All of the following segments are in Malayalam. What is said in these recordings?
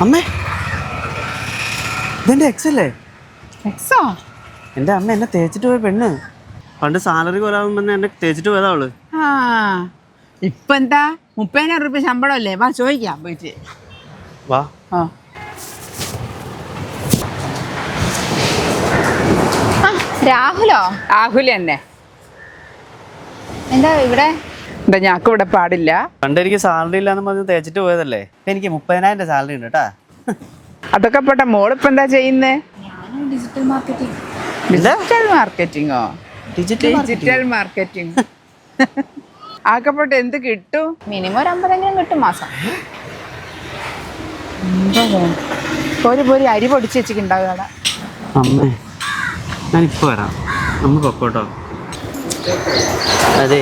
അമ്മേ ഇതെന്റെ എക്സ് അല്ലേ? എക്സോ? എൻ്റെ അമ്മ എന്നെ തേച്ചിട്ട് പോയ പെണ്ണ്. പണ്ട് സാലറി കുറയാകുമ്പോൾ എന്നെ തേച്ചിട്ട് പോയതാ അവള്. ആ ഇപ്പൊ എന്താ 30,000 രൂപ ശമ്പളം അല്ലേ? വാ ചോദിക്കാം പോയിട്ട്. വാ. ആ രാഹുലോ? രാഹുൽ തന്നെ. എന്താ ഇവിടെ? എന്താ ഞങ്ങൾക്ക് ഇവിടെ പാടില്ല? പണ്ട് എനിക്ക് സാലറി ഇല്ലാന്ന് പറഞ്ഞ് തേച്ചിട്ട് പോയതല്ലേ. എനിക്ക് 30,000 സാലറി ഉണ്ട് കേട്ടാ. അതൊക്കെ പോട്ടെ, മോളിപ്പോ എന്താ ചെയ്യുന്നേ? Digital marketing. ഡിജിറ്റൽ മാർക്കറ്റിങ്ങോ? Digital marketing. ആക്കെ പോട്ടെ, എന്ത് കിട്ടും? മിനിമം ഒരു 50 കിട്ടും മാസം. ഒരു അരി പൊടിച്ച് വെച്ചിട്ടുണ്ടാവും അവിടെ. അമ്മേ ഞാനിപ്പോ വരാം, അമ്മ പൊക്കോട്ടോ. അതെ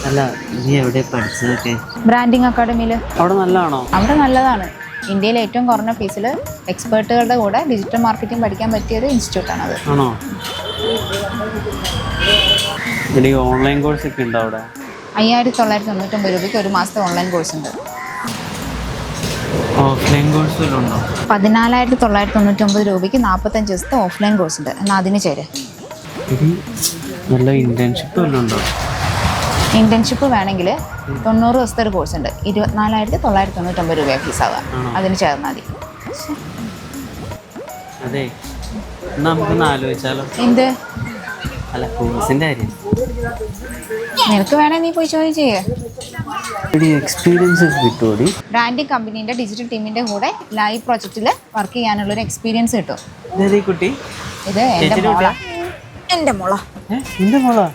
അല്ല, നീ എവിടെ പഠിച്ചതൊക്കെ? ബ്രാൻഡിങ് അക്കാഡമിയിൽ. അവിടെ നല്ലതാണോ? അവിടെ നല്ലതാണ്. ഇന്ത്യയിലെ ഏറ്റവും കുറഞ്ഞ ഫീസിൽ എക്സ്പേർട്ടുകളുടെ കൂടെ ഡിജിറ്റൽ മാർക്കറ്റിംഗ് പഠിക്കാൻ പറ്റിയ ഒരു ഇൻസ്റ്റിറ്റ്യൂട്ടാണ് അത്. ആണോ? എനിക്ക് ഓൺലൈൻ കോഴ്സ് ഒക്കെ ഉണ്ടോ അവിടെ? 5,999 രൂപയ്ക്ക് ഒരു മാസത്തെ ഓൺലൈൻ കോഴ്സ് ഉണ്ട്. ഓഫ്ലൈൻ കോഴ്സ് വല്ലതും ഉണ്ടോ? 14,999 രൂപയ്ക്ക് 45 ദിവസത്തെ ഓഫ്ലൈൻ കോഴ്സ് ഉണ്ട്. എന്നാൽ അതിന് ചേര്. നല്ല ഇന്റേൺഷിപ്പ് വല്ലതും ഉണ്ടോ? ഇന്റേൺഷിപ്പ് വേണമെങ്കിൽ 90 ദിവസത്തെ ഒരു കോഴ്സ് ഉണ്ട്. 24,999 രൂപ ഫീസാവുക. അതിന് ചേർന്നാൽ മതി. അതെ, നമുക്കൊന്ന് ആലോചിച്ചാലോ? എന്ത്? അല്ല, കോഴ്സിന്റെ കാര്യം. നിനക്ക് വേണമെങ്കിൽ നീ പോയി ജോയിൻ ചെയ്യേ. എക്സ്പീരിയൻസ് കിട്ടുമോടി? ബ്രാൻഡിംഗ് കമ്പനീൻ്റെ ഡിജിറ്റൽ ടീമിൻ്റെ കൂടെ ലൈവ് പ്രോജക്റ്റിൽ വർക്ക് ചെയ്യാനുള്ളൊരു എക്സ്പീരിയൻസ് കിട്ടും. ഇതേതീ കുട്ടി? ഇത് എൻ്റെ മോളാ. എൻ്റെ മോളാ. എന്റെ മോളാ?